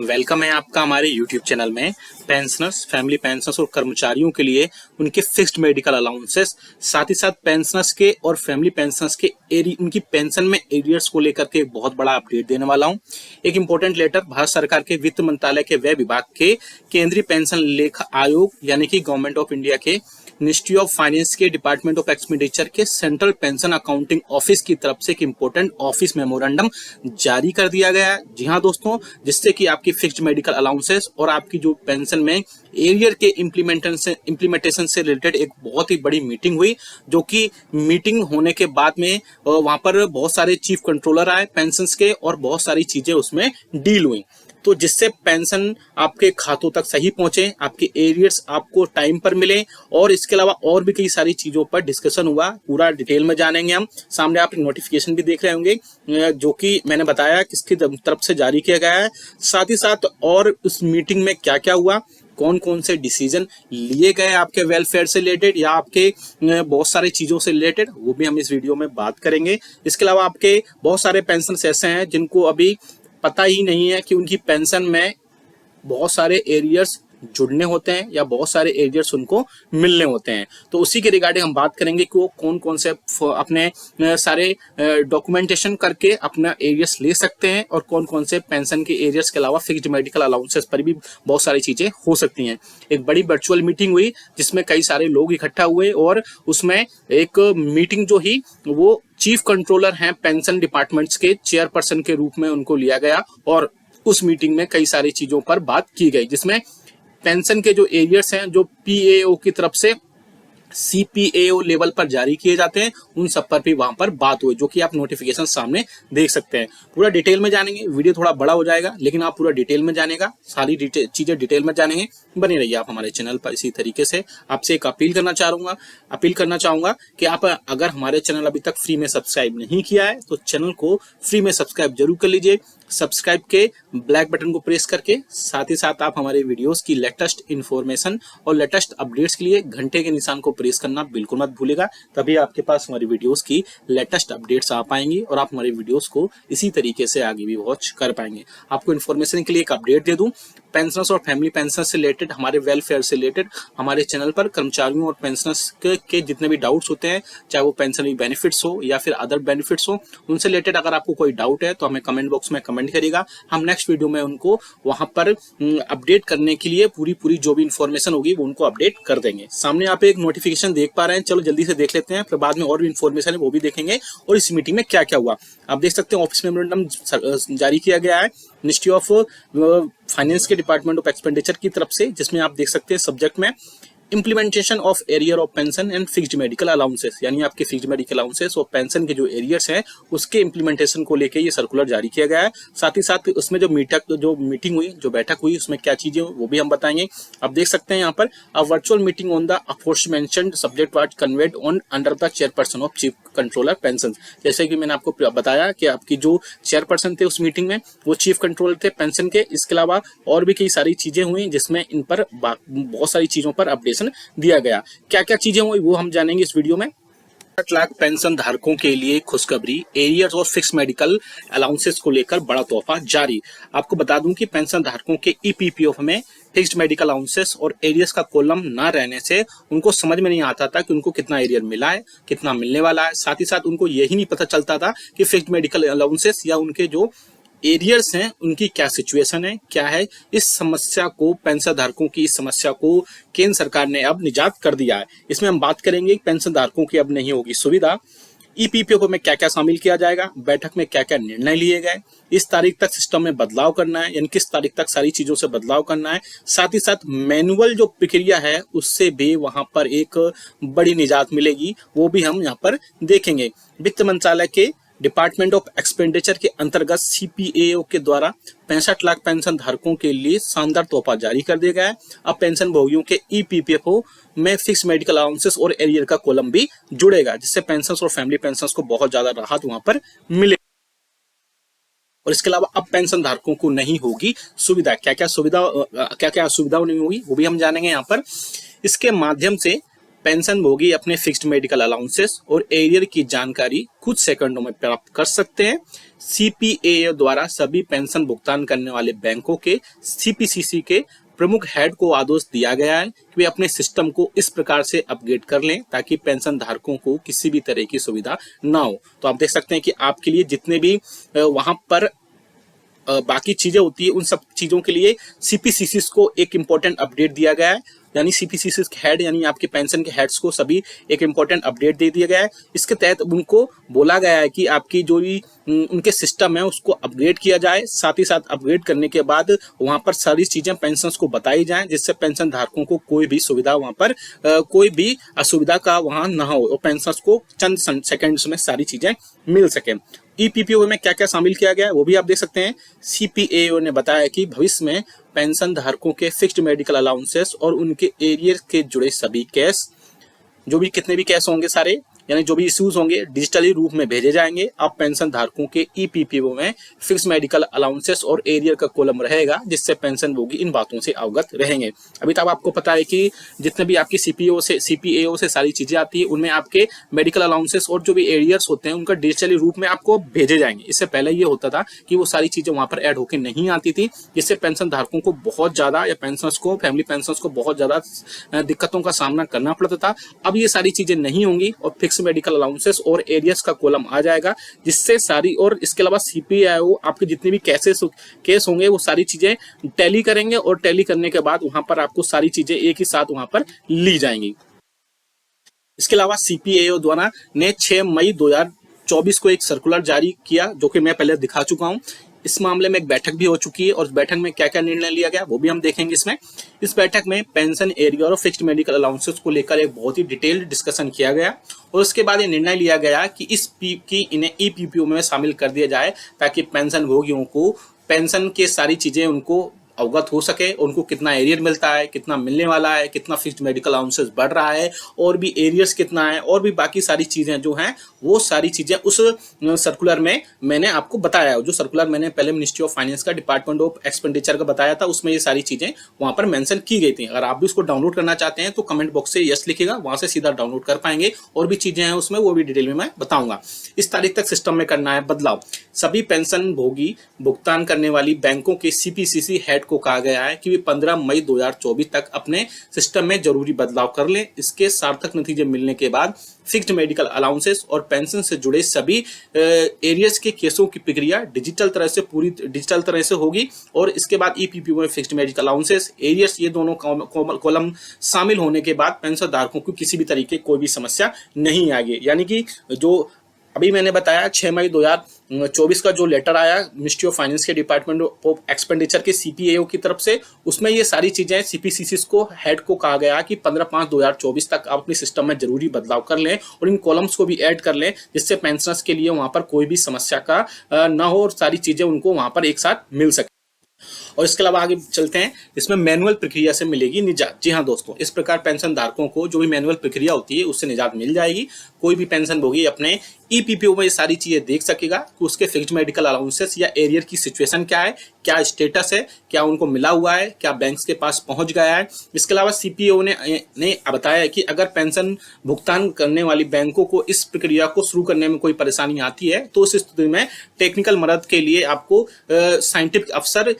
Welcome है आपका हमारे YouTube चैनल में। पेंशनर्स, फैमिली पेंशनर्स और कर्मचारियों के लिए उनके फिक्स्ड मेडिकल अलाउंसेस, साथ ही साथ पेंशनर्स के और फैमिली पेंशनर्स के उनकी पेंशन में एरियर्स को लेकर के एक बहुत बड़ा अपडेट देने वाला हूं। एक इंपॉर्टेंट लेटर भारत सरकार के वित्त मंत्रालय के व्यय विभाग के केंद्रीय पेंशन लेखा आयोग यानी कि गवर्नमेंट ऑफ इंडिया के मिनिस्ट्री ऑफ फाइनेंस के डिपार्टमेंट ऑफ एक्सपेंडिचर के सेंट्रल पेंशन अकाउंटिंग ऑफिस की तरफ से एक इंपॉर्टेंट ऑफिस मेमोरेंडम जारी कर दिया गया है। जी हाँ दोस्तों, जिससे कि आपकी फिक्स्ड मेडिकल अलाउंसेस और आपकी जो पेंशन में एरियर के इम्प्लीमेंटेशन से रिलेटेड एक बहुत ही बड़ी मीटिंग हुई, जो कि मीटिंग होने के बाद में वहां पर बहुत सारे चीफ कंट्रोलर आए पेंशन के और बहुत सारी चीजें उसमें डील हुई, तो जिससे पेंशन आपके खातों तक सही पहुंचे, आपके एरियर्स आपको टाइम पर मिले और इसके अलावा और भी कई सारी चीजों पर डिस्कशन हुआ। पूरा डिटेल में जानेंगे हम। सामने आप नोटिफिकेशन भी देख रहे होंगे जो कि मैंने बताया किसकी तरफ से जारी किया गया है। साथ ही साथ और उस मीटिंग में क्या क्या हुआ, कौन कौन से डिसीजन लिए गए आपके वेलफेयर से रिलेटेड या आपके बहुत सारी चीजों से रिलेटेड, वो भी हम इस वीडियो में बात करेंगे। इसके अलावा आपके बहुत सारे पेंशन ऐसे हैं जिनको अभी पता ही नहीं है कि उनकी पेंशन में बहुत सारे एरियर्स जुड़ने होते हैं या बहुत सारे एरियर्स उनको मिलने होते हैं। तो उसी के रिगार्डिंग हम बात करेंगे कि वो कौन कौन से अपने सारे डॉक्यूमेंटेशन करके अपना एरियर्स ले सकते हैं और कौन कौन से पेंशन के एरियर्स के अलावा फिक्स्ड मेडिकल अलाउंसेस पर भी बहुत सारी चीजें हो सकती हैं। एक बड़ी वर्चुअल मीटिंग हुई जिसमें कई सारे लोग इकट्ठा हुए और उसमें एक मीटिंग जो ही वो चीफ कंट्रोलर हैं पेंशन डिपार्टमेंट्स के चेयरपर्सन के रूप में उनको लिया गया और उस मीटिंग में कई सारी चीजों पर बात की गई, जिसमें पेंशन के जो एरियर्स हैं जो पीएओ की तरफ से सीपीएओ लेवल पर जारी किए जाते हैं, उन सब पर भी वहां पर बात हुई, जो कि आप नोटिफिकेशन सामने देख सकते हैं। पूरा डिटेल में जानेंगे, वीडियो थोड़ा बड़ा हो जाएगा लेकिन आप पूरा डिटेल में जानेगा, सारी चीजें डिटेल में जानेंगे। बने रहिए आप हमारे चैनल पर। इसी तरीके से आपसे एक अपील करना चाहूंगा कि आप अगर हमारे चैनल अभी तक फ्री में सब्सक्राइब नहीं किया है तो चैनल को फ्री में सब्सक्राइब जरूर कर लीजिए। सब्सक्राइब के ब्लैक बटन को प्रेस करके साथ ही साथ आप हमारे वीडियोस की लेटेस्ट इन्फॉर्मेशन और लेटेस्ट अपडेट्स के लिए घंटे के निशान को प्रेस करना बिल्कुल मत भूलेगा, तभी आपके पास हमारी वीडियोस की लेटेस्ट अपडेट्स आ पाएंगी और आप हमारी वीडियोस को इसी तरीके से आगे भी वॉच कर पाएंगे। आपको इन्फॉर्मेशन के लिए एक अपडेट दे दूं, पेंशनर्स और फैमिली पेंशन से रिलेटेड, हमारे वेलफेयर से रिलेटेड हमारे चैनल पर कर्मचारियों और पेंशनर्स के जितने भी डाउट्स होते हैं, चाहे वो पेंशन बेनिफिट्स हो या फिर अदर बेनिफिट्स हो, उनसे रिलेटेड अगर आपको कोई डाउट है तो हमें कमेंट बॉक्स में कमेंट करिएगा। हम नेक्स्ट वीडियो में उनको वहां पर अपडेट करने के लिए पूरी जो भी इंफॉर्मेशन होगी वो उनको अपडेट कर देंगे। सामने आप एक नोटिफिकेशन देख पा रहे हैं, चलो जल्दी से देख लेते हैं, फिर बाद में और भी इंफॉर्मेशन है वो भी देखेंगे और इस मीटिंग में क्या क्या हुआ। आप देख सकते हैं ऑफिस मेमोरेंडम जारी किया गया है मिनिस्ट्री ऑफ फाइनेंस के डिपार्टमेंट ऑफ एक्सपेंडिचर की तरफ से, जिसमें आप देख सकते हैं सब्जेक्ट में implementation of arrear of pension and fixed medical allowances, यानी आपके फिक्स्ड मेडिकल अलाउंसेस और पेंशन के जो एरियर्स हैं उसके इम्प्लीमेंटेशन को लेकर ये सर्कुलर जारी किया गया है। साथ ही साथ उसमें जो मीटिंग हुई, जो बैठक हुई, उसमें क्या चीजें वो भी हम बताएंगे। आप देख सकते हैं यहाँ पर a virtual meeting on the aforementioned subject was conveyed on under the chairperson of chief controller pension. जैसे कि मैंने आपको बताया कि आपकी जो चेयरपर्सन थे उस मीटिंग में वो चीफ कंट्रोलर थे पेंशन के। इसके अलावा और भी कई सारी चीजें हुई जिसमें इन पर बहुत सारी चीजों पर अपडेशन दिया गया। क्या क्या चीजें हुई वो हम जानेंगे इस वीडियो में। 60 लाख पेंशन धारकों के लिए खुशखबरी, एरियर्स और फिक्स मेडिकल अलाउंसेस को लेकर बड़ा तोहफा जारी। आपको बता दूं कि पेंशन धारकों के ईपीपीएफ में फिक्स्ड मेडिकल अलाउंसेस और एरियर्स का कॉलम ना रहने से उनको समझ में नहीं आता था कि उनको कितना एरियर मिला है, कितना मिलने वाला है। साथ ही साथ उनको यही नहीं पता चलता था कि फिक्स्ड मेडिकल अलाउंसेस या उनके जो एरियर्स हैं उनकी क्या सिचुएशन है, क्या है। इस समस्या को, पेंशन धारकों की इस समस्या को केंद्र सरकार ने अब निजात कर दिया है। इसमें हम बात करेंगे पेंशन धारकों की अब नहीं होगी सुविधा, ईपीपीएफ में क्या क्या शामिल किया जाएगा, बैठक में क्या क्या निर्णय लिए गए, इस तारीख तक सिस्टम में बदलाव करना है यानी किस तारीख तक सारी चीजों से बदलाव करना है। साथ ही साथ मैनुअल जो प्रक्रिया है उससे भी वहां पर एक बड़ी निजात मिलेगी, वो भी हम यहाँ पर देखेंगे। वित्त मंत्रालय के डिपार्टमेंट ऑफ एक्सपेंडिचर के अंतर्गत सीपीएओ के द्वारा 65 लाख पेंशन धारकों के लिए शानदार तोहफा जारी कर दिया गया है। अब पेंशन भोगियों के ईपीपीएफओ में फिक्स मेडिकल अलाउंसेस और एरियर का कॉलम भी जुड़ेगा, जिससे पेंशन और फैमिली पेंशन को बहुत ज्यादा राहत वहां पर मिले। और इसके अलावा अब पेंशन धारकों को नहीं होगी सुविधा, क्या क्या असुविधा नहीं होगी वो भी हम जानेंगे यहाँ पर। इसके माध्यम से पेंशन भोगी अपने फिक्स्ड मेडिकल अलाउंसेस और एरियर की जानकारी कुछ सेकंडों में प्राप्त कर सकते हैं। सीपीएओ द्वारा सभी पेंशन भुगतान करने वाले बैंकों के सीपीसीसी के प्रमुख हेड को आदेश दिया गया है कि वे अपने सिस्टम को इस प्रकार से अपग्रेड कर लें ताकि पेंशन धारकों को किसी भी तरह की सुविधा ना हो। तो आप देख सकते हैं कि आपके लिए जितने भी वहां पर बाकी चीजें होती है उन सब चीजों के लिए सीपीसीसी को एक इंपॉर्टेंट अपडेट दिया गया है, यानी सीपीसीसी हेड यानी आपके पेंशन के हेड्स को सभी एक इंपॉर्टेंट अपडेट दे दिया गया है। इसके तहत उनको बोला गया है कि आपकी जो भी उनके सिस्टम है उसको अपग्रेड किया जाए, साथ ही साथ अपग्रेड करने के बाद वहां पर सारी चीजें पेंशन को बताई जाएं जिससे पेंशन धारकों को कोई भी सुविधा वहां पर कोई भी असुविधा का वहां ना हो और पेंशन को चंद सेकंड्स में सारी चीजें मिल सके। ईपीपीओ में क्या क्या शामिल किया गया है वो भी आप देख सकते हैं। सीपीएओ ने बताया कि भविष्य में पेंशन धारकों के फिक्स्ड मेडिकल अलाउंसेस और उनके एरियर के जुड़े सभी केस, जो भी कितने भी केस होंगे सारे, यानी जो भी इश्यूज होंगे डिजिटली रूप में भेजे जाएंगे। अब पेंशन धारकों के ईपीपीओ में फिक्स मेडिकल अलाउंसेस और एरियर का कॉलम रहेगा जिससे पेंशन भोगी इन बातों से अवगत रहेंगे। अभी तक आपको पता है कि जितने भी आपकी सीपीएओ से सारी चीजें आती है उनमें आपके मेडिकल अलाउंसेस और जो भी एरियर्स होते हैं उनका डिजिटली रूप में आपको भेजे जाएंगे। इससे पहले ये होता था कि वो सारी चीजें वहां पर ऐड होकर नहीं आती थी, जिससे पेंशन धारकों को बहुत ज्यादा या पेंशनर्स को फैमिली पेंशनर्स को बहुत ज्यादा दिक्कतों का सामना करना पड़ता था। अब ये सारी चीजें नहीं होंगी और फिक्स मेडिकल अलाउंसेस और एरियर्स का कॉलम आ जाएगा जिससे सारी, और इसके अलावा सीपीआईओ आपके जितने भी केस होंगे वो सारी चीजें टैली करेंगे और टैली करने के बाद वहां पर आपको सारी चीजें एक ही साथ वहां पर ली जाएंगी। इसके अलावा सीपीआईओ द्वारा ने 6 मई 2024 को एक सर्कुलर जारी किया जो कि मैं पहले दिखा चुका हूं। इस मामले में एक बैठक भी हो चुकी है और उस बैठक में क्या क्या निर्णय लिया गया वो भी हम देखेंगे इसमें। इस बैठक में पेंशन एरियर और फिक्स्ड मेडिकल अलाउंसेस को लेकर एक बहुत ही डिटेल्ड डिस्कशन किया गया और उसके बाद ये निर्णय लिया गया कि इन्हें ईपीपीओ में शामिल कर दिया जाए ताकि पेंशन भोगियों को पेंशन के सारी चीजें उनको अवगत हो सके, उनको कितना एरियर मिलता है, कितना मिलने वाला है, कितना फिक्स्ड मेडिकल अलाउंसेस बढ़ रहा है और भी एरियर्स कितना है और भी बाकी सारी चीजें जो हैं वो सारी चीजें उस सर्कुलर में मैंने आपको बताया। जो सर्कुलर मैंने पहले मिनिस्ट्री ऑफ फाइनेंस का डिपार्टमेंट ऑफ एक्सपेंडिचर का बताया था उसमें ये सारी चीजें वहां पर मेंशन की गई थी। अगर आप भी उसको डाउनलोड करना चाहते हैं तो कमेंट बॉक्स से यस लिखिएगा, वहां से सीधा डाउनलोड कर पाएंगे और भी चीजें हैं उसमें वो भी डिटेल में मैं बताऊंगा। इस तारीख तक सिस्टम में करना है बदलाव। सभी पेंशन भोगी भुगतान करने वाली बैंकों के सीपीसीसी हेड को कहा गया है कि वे 15 मई 2024 तक अपने सिस्टम में जरूरी बदलाव कर लें। इसके सार्थक नतीजे मिलने के बाद फिक्स्ड मेडिकल अलाउंसेस और पेंशन से जुड़े सभी एरियर्स के केसों की प्रक्रिया पूरी डिजिटल तरह से होगी और इसके बाद ईपीपीओ में फिक्स्ड मेडिकल अलाउंसेस एरियर्स ये दोनों कॉलम शामिल होने के बाद पेंशन धारकों को किसी भी तरीके कोई भी समस्या नहीं आएगी। यानी कि जो अभी मैंने बताया 6 मई 2024 का जो लेटर आया मिनिस्ट्री ऑफ फाइनेंस के डिपार्टमेंट ऑफ एक्सपेंडिचर के सीपीएओ की तरफ से, उसमें ये सारी चीजें सीपीसीसी को हेड को कहा गया कि 15/5/2024 तक आप अपने सिस्टम में जरूरी बदलाव कर लें और इन कॉलम्स को भी ऐड कर लें जिससे पेंशनर्स के लिए वहां पर कोई भी समस्या का ना हो और सारी चीजें उनको वहां पर एक साथ मिल सके। और इसके अलावा आगे चलते हैं, इसमें मैनुअल प्रक्रिया से मिलेगी निजात। जी हाँ दोस्तों, इस प्रकार पेंशन धारकों को जो भी मैनुअल प्रक्रिया होती है उससे निजात मिल जाएगी। कोई भी पेंशन भोगी अपने ईपीपीओ में ये सारी चीजें देख सकेगा कि उसके फिक्स्ड मेडिकल अलाउंसेस या एरियर की सिचुएशन क्या है, क्या स्टेटस है, क्या उनको मिला हुआ है, क्या बैंक्स के पास पहुंच गया है। इसके अलावा सीपीओ ने बताया कि अगर पेंशन भुगतान करने वाली बैंकों को इस प्रक्रिया को शुरू करने में कोई परेशानी आती है तो उस स्थिति में टेक्निकल मदद के लिए आपको साइंटिफिक अफसर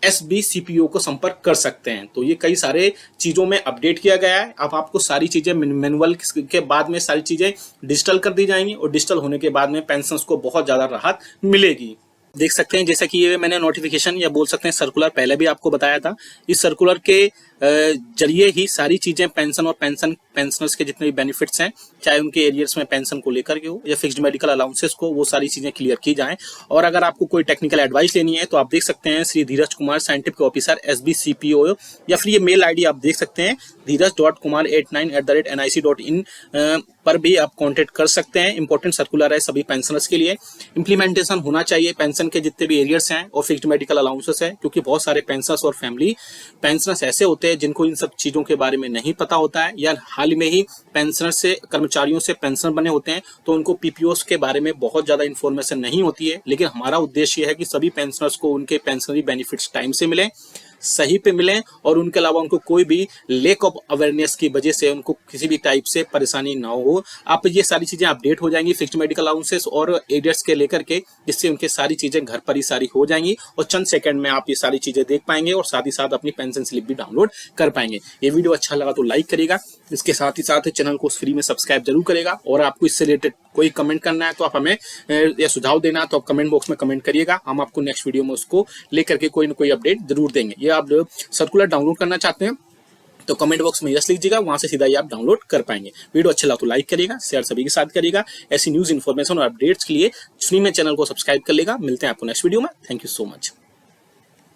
एसबीसीपीओ को संपर्क कर सकते हैं। तो ये कई सारे चीजों में अपडेट किया गया है। अब आपको सारी चीजें मैनुअल के बाद में सारी चीजें डिजिटल कर दी जाएंगी और डिजिटल होने के बाद में पेंशनर्स को बहुत ज्यादा राहत मिलेगी। देख सकते हैं जैसा कि ये मैंने नोटिफिकेशन या बोल सकते हैं सर्कुलर पहले भी आपको बताया था। इस सर्कुलर के जरिए ही सारी चीजें पेंशन और पेंशनर्स के जितने भी बेनिफिट्स हैं, चाहे उनके एरियर्स में पेंशन को लेकर के हो या फिक्स्ड मेडिकल अलाउंसेस को, वो सारी चीजें क्लियर की जाएं। और अगर आपको कोई टेक्निकल एडवाइस लेनी है तो आप देख सकते हैं श्री धीरज कुमार साइंटिफिक ऑफिसर एसबीसीपीओ, या फिर ये मेल आईडी आप देख सकते हैं dheeraj.kumar89@nic.in पर भी आप कांटेक्ट कर सकते हैं। इंपॉर्टेंट सर्कुलर है सभी पेंशनर्स के लिए। इंप्लीमेंटेशन होना चाहिए पेंशन के जितने भी एरियर्स हैं और फिक्स्ड मेडिकल अलाउंसेस है, क्योंकि बहुत सारे पेंशनर्स और फैमिली पेंशनर्स ऐसे होते हैं जिनको इन सब चीजों के बारे में नहीं पता होता है या हाल में ही पेंशनर से कर्मचारियों से पेंशनर बने होते हैं तो उनको पीपीओस के बारे में बहुत ज्यादा इन्फॉर्मेशन नहीं होती है। लेकिन हमारा उद्देश्य है कि सभी पेंशनर्स को उनके पेंशनरी बेनिफिट्स टाइम से मिले, सही पे मिलें और उनके अलावा उनको कोई भी लेक ऑफ अवेयरनेस की वजह से उनको किसी भी टाइप से परेशानी ना हो। आप ये सारी चीजें अपडेट हो जाएंगी फिक्स्ड मेडिकल अलाउंसेस और एरियर्स के लेकर के, जिससे उनके सारी चीजें घर पर ही सारी हो जाएंगी और चंद सेकंड में आप ये सारी चीजें देख पाएंगे और साथ ही साथ अपनी पेंशन स्लिप भी डाउनलोड कर पाएंगे। ये वीडियो अच्छा लगा तो लाइक करिएगा, इसके साथ ही साथ चैनल को फ्री में सब्सक्राइब जरूर करेगा। और आपको इससे रिलेटेड कोई कमेंट करना है तो आप हमें या सुझाव देना है तो आप कमेंट बॉक्स में कमेंट करिएगा, हम आपको नेक्स्ट वीडियो में उसको लेकर के कोई ना कोई अपडेट जरूर देंगे। ये आप सर्कुलर डाउनलोड करना चाहते हैं तो कमेंट बॉक्स में यस लीजिएगा, वहां से सीधा ही आप डाउनलोड कर पाएंगे। वीडियो अच्छा लगा तो लाइक करिएगा, शेयर सभी के साथ करिएगा। ऐसी न्यूज इन्फॉर्मेशन और अपडेट्स के लिए फ्री में चैनल को सब्सक्राइब कर लेगा। मिलते हैं आपको नेक्स्ट वीडियो में। Thank you so much.